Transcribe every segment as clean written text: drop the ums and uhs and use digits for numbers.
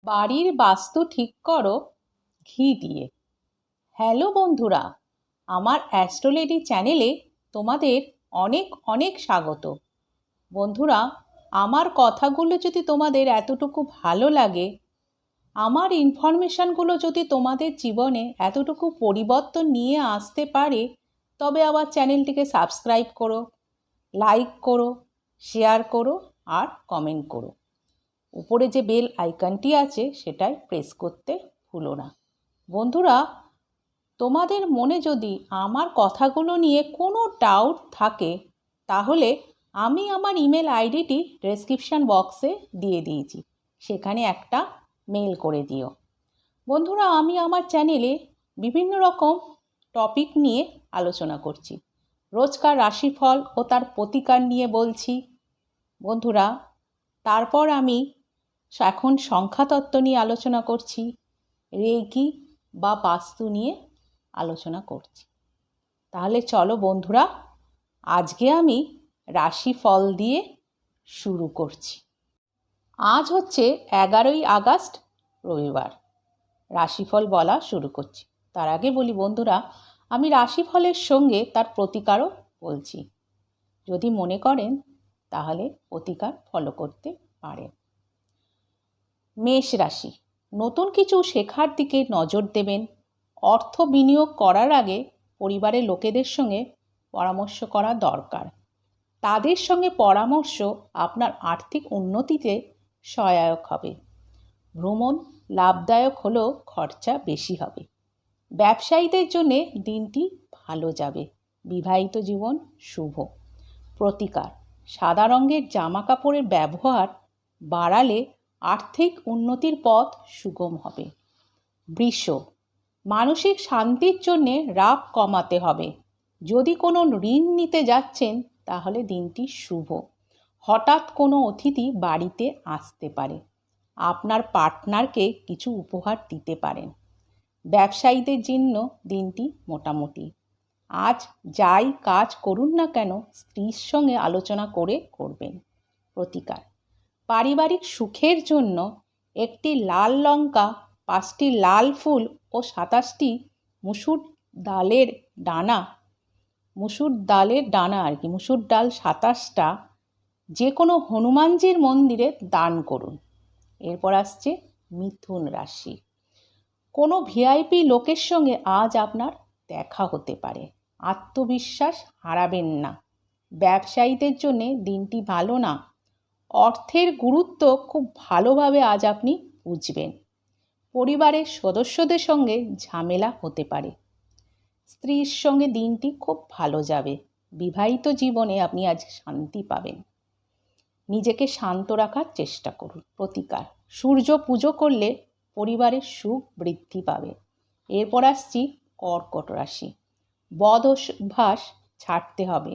বাড়ির বাস্তু ঠিক করো ঘি দিয়ে। হ্যালো বন্ধুরা, আমার অ্যাস্ট্রোলেডি চ্যানেলে তোমাদের অনেক অনেক স্বাগত। বন্ধুরা, আমার কথাগুলো যদি তোমাদের এতটুকু ভালো লাগে, আমার ইনফরমেশানগুলো যদি তোমাদের জীবনে এতটুকু পরিবর্তন নিয়ে আসতে পারে, তবে আমার চ্যানেলটিকে সাবস্ক্রাইব করো, লাইক করো, শেয়ার করো আর কমেন্ট করো। উপরে যে বেল আইকনটি আছে সেটাই প্রেস করতে ভুলো না। বন্ধুরা, তোমাদের মনে যদি আমার কথাগুলো নিয়ে কোনো ডাউট থাকে, তাহলে আমি আমার ইমেল আইডিটি ডেসক্রিপশান বক্সে দিয়ে দিয়েছি, সেখানে একটা মেল করে দিও। বন্ধুরা, আমি আমার চ্যানেলে বিভিন্ন রকম টপিক নিয়ে আলোচনা করছি। রোজকার রাশিফল ও তার প্রতিকার নিয়ে বলছি। বন্ধুরা, তারপর আমি এখন সংখ্যাতত্ত্ব নিয়ে আলোচনা করছি, রেকি বা বাস্তু নিয়ে আলোচনা করছি। তাহলে চলো বন্ধুরা, আজকে আমি রাশিফল দিয়ে শুরু করছি। আজ হচ্ছে 11ই আগস্ট, রবিবার। রাশিফল বলা শুরু করছি। তার আগে বলি বন্ধুরা, আমি রাশিফলের সঙ্গে তার প্রতিকারও বলছি। যদি মনে করেন তাহলে প্রতিকার ফলো করতে পারেন। মেষ রাশি, নতুন কিছু শেখার দিকে নজর দেবেন। অর্থ বিনিয়োগ করার আগে পরিবারের লোকেদের সঙ্গে পরামর্শ করা দরকার। তাদের সঙ্গে পরামর্শ আপনার আর্থিক উন্নতিতে সহায়ক হবে। ভ্রমণ লাভদায়ক হলেও খরচা বেশি হবে। ব্যবসায়ীদের জন্য দিনটি ভালো যাবে। বিবাহিত জীবন শুভ। প্রতিকার, সাদা রঙের জামা কাপড়ের ব্যবহার বাড়ালে আর্থিক উন্নতির পথ সুগম হবে। বৃষ, মানসিক শান্তির জন্যে রাগ কমাতে হবে। যদি কোনো ঋণ নিতে যাচ্ছেন তাহলে দিনটি শুভ। হঠাৎ কোনো অতিথি বাড়িতে আসতে পারে। আপনার পার্টনারকে কিছু উপহার দিতে পারেন। ব্যবসায়ীদের জন্য দিনটি মোটামুটি। আজ যাই কাজ করুন না কেন স্ত্রীর সঙ্গে আলোচনা করে করবেন। প্রতিকার, পারিবারিক সুখের জন্য একটি লাল লঙ্কা, 5টি লাল ফুল ও 27টি মুসুর ডালের ডানা মুসুর ডাল 27টা যে কোনো হনুমানজির মন্দিরে দান করুন। এরপর আসছে মিথুন রাশি। কোনো ভিআইপি লোকের সঙ্গে আজ আপনার দেখা হতে পারে। আত্মবিশ্বাস হারাবেন না। ব্যবসায়ীদের জন্যে দিনটি ভালো না। অর্থের গুরুত্ব খুব ভালোভাবে আজ আপনি বুঝবেন। পরিবারের সদস্যদের সঙ্গে ঝামেলা হতে পারে। স্ত্রীর সঙ্গে দিনটি খুব ভালো যাবে। বিবাহিত জীবনে আপনি আজ শান্তি পাবেন। নিজেকে শান্ত রাখার চেষ্টা করুন। প্রতিকার, সূর্য পুজো করলে পরিবারের সুখ বৃদ্ধি পাবে। এরপর আসছি কর্কট রাশি। বদ অভ্যাস ছাড়তে হবে।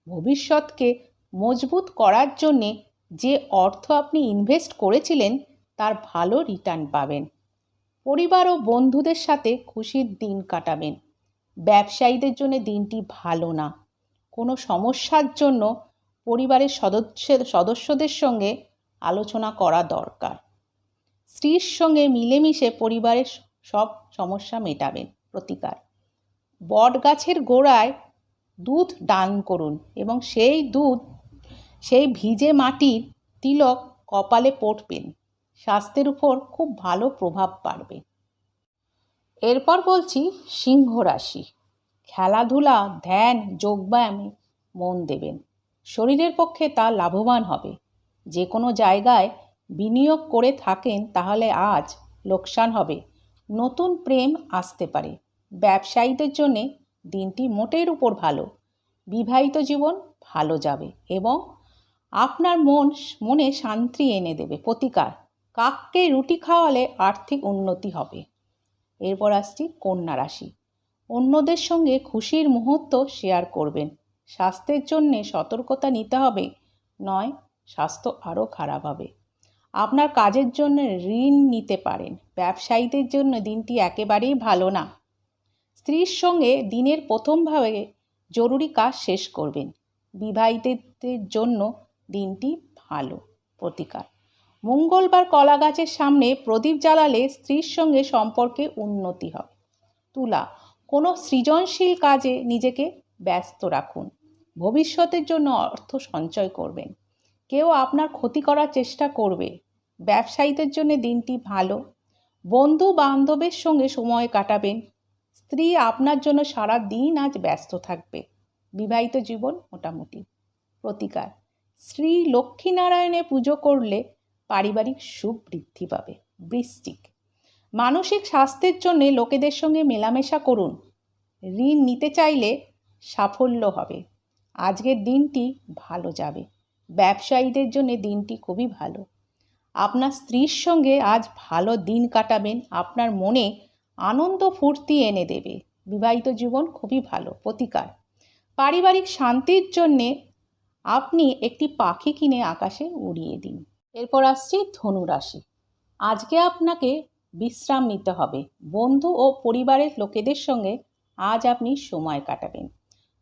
ভবিষ্যৎকে মজবুত করার জন্যে যে অর্থ আপনি ইনভেস্ট করেছিলেন তার ভালো রিটার্ন পাবেন। পরিবার ও বন্ধুদের সাথে খুশির দিন কাটাবেন। ব্যবসায়ীদের জন্য দিনটি ভালো না। কোনো সমস্যার জন্য পরিবারের সদস্যদের সঙ্গে আলোচনা করা দরকার। স্ত্রীর সঙ্গে মিলেমিশে পরিবারের সব সমস্যা মেটাবেন। প্রতিকার, বট গাছের গোড়ায় দুধ দান করুন এবং সেই ভিজে মাটির তিলক কপালে পরবেন। স্বাস্থ্যের উপর খুব ভালো প্রভাব পাড়বে। এরপর বলছি সিংহ রাশি। খেলাধুলা, ধ্যান, যোগব্যায়ামে মন দেবেন। শরীরের পক্ষে তা লাভবান হবে। যে কোনো জায়গায় বিনিয়োগ করে থাকেন তাহলে আজ লোকসান হবে। নতুন প্রেম আসতে পারে। ব্যবসায়ীদের জন্যে দিনটি মোটের উপর ভালো। বিবাহিত জীবন ভালো যাবে এবং আপনার মনে শান্তি এনে দেবে। প্রতিকার, কাককে রুটি খাওয়ালে আর্থিক উন্নতি হবে। এরপর আসছি কন্যা রাশি। অন্যদের সঙ্গে খুশির মুহূর্ত শেয়ার করবেন। স্বাস্থ্যের জন্যে সতর্কতা নিতে হবে, নয় স্বাস্থ্য আরও খারাপ হবে। আপনার কাজের জন্য ঋণ নিতে পারেন। ব্যবসায়ীদের জন্য দিনটি একেবারেই ভালো না। স্ত্রীর সঙ্গে দিনের প্রথম ভাগে জরুরি কাজ শেষ করবেন। বিবাহিতদের জন্য দিনটি ভালো। প্রতিকার, মঙ্গলবার কলা গাছের সামনে প্রদীপ জ্বালালে স্ত্রীর সঙ্গে সম্পর্কে উন্নতি হবে। তুলা, কোনো সৃজনশীল কাজে নিজেকে ব্যস্ত রাখুন। ভবিষ্যতের জন্য অর্থ সঞ্চয় করবেন। কেউ আপনার ক্ষতি করার চেষ্টা করবে। ব্যবসায়ীদের জন্য দিনটি ভালো। বন্ধু বান্ধবের সঙ্গে সময় কাটাবেন। স্ত্রী আপনার জন্য সারা দিন আজ ব্যস্ত থাকবে। বিবাহিত জীবন মোটামুটি। প্রতিকার, শ্রী লক্ষ্মীনারায়ণের পুজো করলে পারিবারিক সুখ বৃদ্ধি পাবে। বৃশ্চিক, মানসিক স্বাস্থ্যের জন্য লোকেদের সঙ্গে মেলামেশা করুন। ঋণ নিতে চাইলে সাফল্য হবে। আজকের দিনটি ভালো যাবে। ব্যবসায়ীদের জন্য দিনটি খুবই ভালো। আপনার স্ত্রীর সঙ্গে আজ ভালো দিন কাটাবেন। আপনার মনে আনন্দ ফুর্তি এনে দেবে। বিবাহিত জীবন খুবই ভালো। প্রতিকার, পারিবারিক শান্তির জন্যে আপনি একটি পাখি কিনে আকাশে উড়িয়ে দিন। এরপর আসছি ধনু রাশি। আজকে আপনাকে বিশ্রাম নিতে হবে। বন্ধু ও পরিবারের লোকেদের সঙ্গে আজ আপনি সময় কাটাবেন।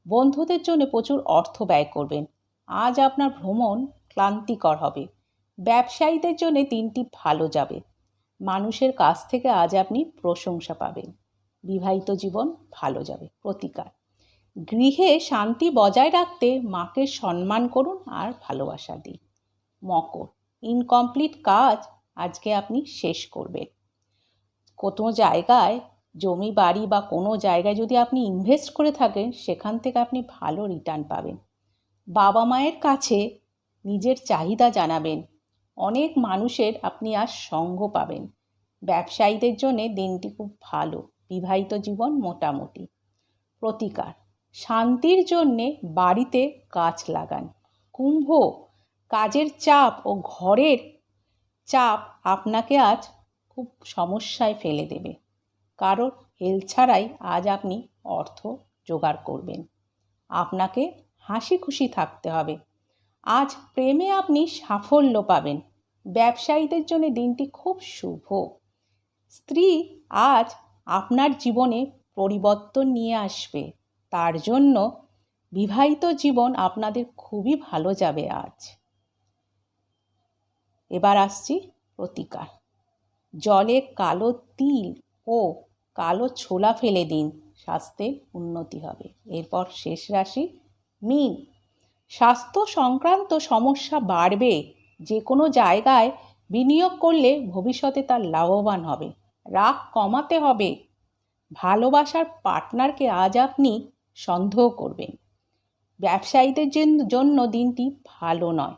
বন্ধুদের জন্য প্রচুর অর্থ ব্যয় করবেন। আজ আপনার ভ্রমণ ক্লান্তিকর হবে। ব্যবসায়ীদের জন্য দিনটি ভালো যাবে। মানুষের কাছ থেকে আজ আপনি প্রশংসা পাবেন। বিবাহিত জীবন ভালো যাবে। প্রতিকার, গৃহে শান্তি বজায় রাখতে মাকে সম্মান করুন আর ভালোবাসা দিন। মকর, ইনকমপ্লিট কাজ আজকে আপনি শেষ করবেন। কোনো জায়গায় জমি বাড়ি বা কোনো জায়গায় যদি আপনি ইনভেস্ট করে থাকেন, সেখান থেকে আপনি ভালো রিটার্ন পাবেন। বাবা মায়ের কাছে নিজের চাহিদা জানাবেন। অনেক মানুষের আপনি আজ সঙ্গ পাবেন। ব্যবসায়ীদের জন্য দিনটি খুব ভালো। বিবাহিত জীবন মোটামুটি। প্রতিকার, শান্তির জন্যে বাড়িতে গাছ লাগান। কুম্ভ, কাজের চাপ ও ঘরের চাপ আপনাকে আজ খুব সমস্যায় ফেলে দেবে। কারোর হেল্প ছাড়াই আজ আপনি অর্থ জোগাড় করবেন। আপনাকে হাসি খুশি থাকতে হবে। আজ প্রেমে আপনি সাফল্য পাবেন। ব্যবসায়ীদের জন্য দিনটি খুব শুভ। স্ত্রী আজ আপনার জীবনে পরিবর্তন নিয়ে আসবে। তার জন্য বিবাহিত জীবন আপনাদের খুবই ভালো যাবে আজ। এবার আসছি প্রতিকার। জলে কালো তিল ও কালো ছোলা ফেলে দিন। স্বাস্থ্যের উন্নতি হবে। এরপর শেষ রাশি মীন। স্বাস্থ্য সংক্রান্ত সমস্যা বাড়বে। যে কোনো জায়গায় বিনিয়োগ করলে ভবিষ্যতে তার লাভবান হবে। রাগ কমাতে হবে। ভালোবাসার পার্টনারকে আজ আপনি সন্দেহ করবেন। ব্যবসায়ীদের জন্য দিনটি ভালো নয়।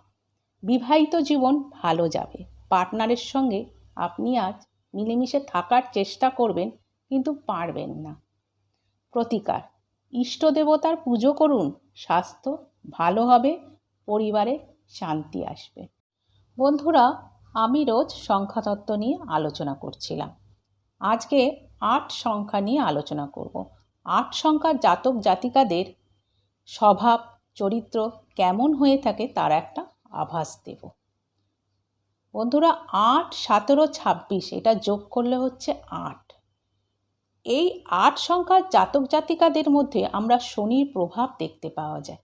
বিবাহিত জীবন ভালো যাবে। পার্টনারের সঙ্গে আপনি আজ মিলেমিশে থাকার চেষ্টা করবেন, কিন্তু পারবেন না। প্রতিকার, ইষ্ট দেবতার পুজো করুন। স্বাস্থ্য ভালো হবে। পরিবারে শান্তি আসবে। বন্ধুরা, আমি রোজ সংখ্যাতত্ত্ব নিয়ে আলোচনা করছিলাম। আজকে ৮ সংখ্যা নিয়ে আলোচনা করব। ৮ সংখ্যার জাতক জাতিকাদের স্বভাব চরিত্র কেমন হয়ে থাকে তার একটা আভাস দেব। বন্ধুরা, ৮, 17, 26 এটা যোগ করলে হচ্ছে ৮। এই ৮ সংখ্যার জাতক জাতিকাদের মধ্যে আমরা শনির প্রভাব দেখতে পাওয়া যায়।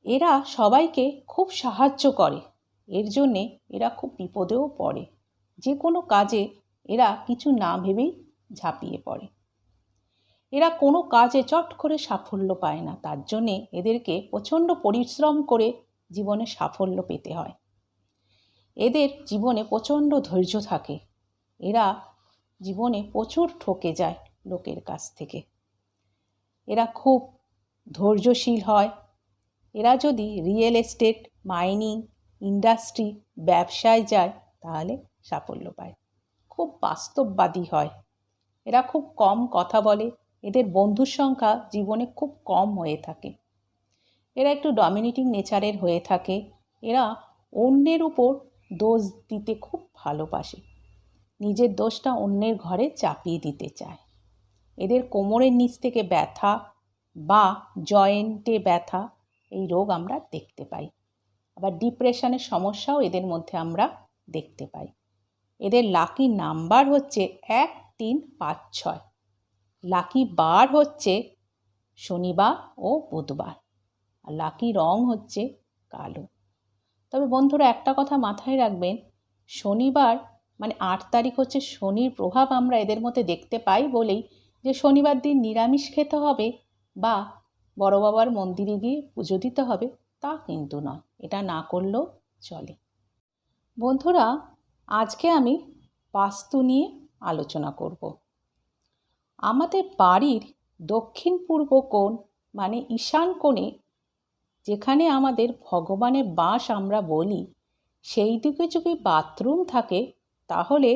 এরা সবাইকে খুব সাহায্য করে। এর জন্যে এরা খুব বিপদেও পড়ে। যে কোনো কাজে এরা কিছু না ভেবেই ঝাঁপিয়ে পড়ে। এরা কোনো কাজে চট করে সাফল্য পায় না। তার জন্যে এদেরকে প্রচণ্ড পরিশ্রম করে জীবনে সাফল্য পেতে হয়। এদের জীবনে প্রচণ্ড ধৈর্য থাকে। এরা জীবনে প্রচুর ঠকে যায় লোকের কাছ থেকে। এরা খুব ধৈর্যশীল হয়। এরা যদি রিয়েল এস্টেট, মাইনিং, ইন্ডাস্ট্রি, ব্যবসায় যায় তাহলে সাফল্য পায়। খুব বাস্তববাদী হয়। এরা খুব কম কথা বলে। এদের বন্ধুর সংখ্যা জীবনে খুব কম হয়ে থাকে। এরা একটু ডমিনেটিং নেচারের হয়ে থাকে। এরা অন্যের উপর দোষ দিতে খুব ভালোবাসে। নিজের দোষটা অন্যের ঘরে চাপিয়ে দিতে চায়। এদের কোমরের নিচ থেকে ব্যথা বা জয়েন্টে ব্যথা, এই রোগ আমরা দেখতে পাই। আবার ডিপ্রেশনের সমস্যাও এদের মধ্যে আমরা দেখতে পাই। এদের লাকি নাম্বার হচ্ছে 1, 3, 5, 6। লাকি বার হচ্ছে শনিবার ও বুধবার। আর লাকি রং হচ্ছে কালো। তো তবে বন্ধুরা একটা কথা মাথায় রাখবেন, শনিবার মানে 8 তারিখ হচ্ছে শনির প্রভাব আমরা এদের মধ্যে দেখতে পাই বলেই যে শনিবার দিন নিরামিষ খেতে হবে বা বড় বাবার মন্দিরে গিয়ে পুজো দিতে হবে তা কিন্তু নয়, এটা না করলেও চলে। বন্ধুরা, আজকে আমি বাস্তু নিয়ে আলোচনা করব। আমাদের বাড়ির দক্ষিণ পূর্ব কোণ মানে ঈশান কোণে যেখানে আমাদের ভগবানের বাস আমরা বলি, সেই দিকে যদি বাথরুম থাকে তাহলে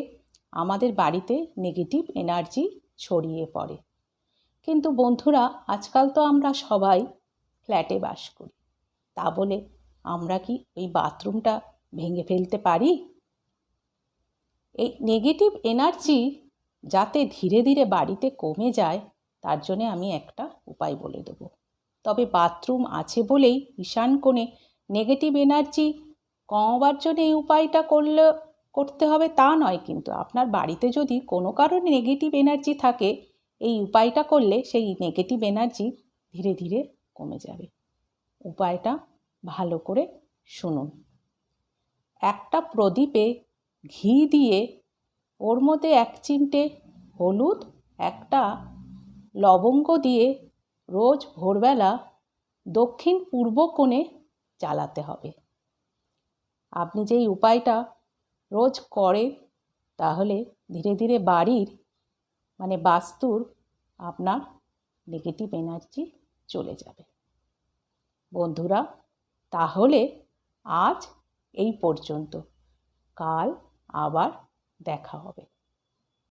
আমাদের বাড়িতে নেগেটিভ এনার্জি ছড়িয়ে পড়ে। কিন্তু বন্ধুরা, আজকাল তো আমরা সবাই ফ্ল্যাটে বাস করি, তা বলে আমরা কি ওই বাথরুমটা ভেঙে ফেলতে পারি? এই নেগেটিভ এনার্জি যাতে ধীরে ধীরে বাড়িতে কমে যায় তার জন্যে আমি একটা উপায় বলে দেবো। তবে বাথরুম আছে বলেই ঈশান কোণে নেগেটিভ এনার্জি কমাবার জন্য এই উপায়টা করতে হবে তা নয়, কিন্তু আপনার বাড়িতে যদি কোনো কারণে নেগেটিভ এনার্জি থাকে এই উপায়টা করলে সেই নেগেটিভ এনার্জি ধীরে ধীরে কমে যাবে। উপায়টা ভালো করে শুনুন। একটা প্রদীপে ঘি দিয়ে ওর মধ্যে 1 চিমটে হলুদ, একটা লবঙ্গ দিয়ে রোজ ভোরবেলা দক্ষিণ পূর্ব কোণে জ্বালাতে হবে। আপনি যেই উপায়টা রোজ করেন তাহলে ধীরে ধীরে বাড়ির মানে বাস্তুর আপনার নেগেটিভ এনার্জি চলে যাবে। বন্ধুরা, তাহলে আজ এই পর্যন্ত, কাল আবার দেখা হবে।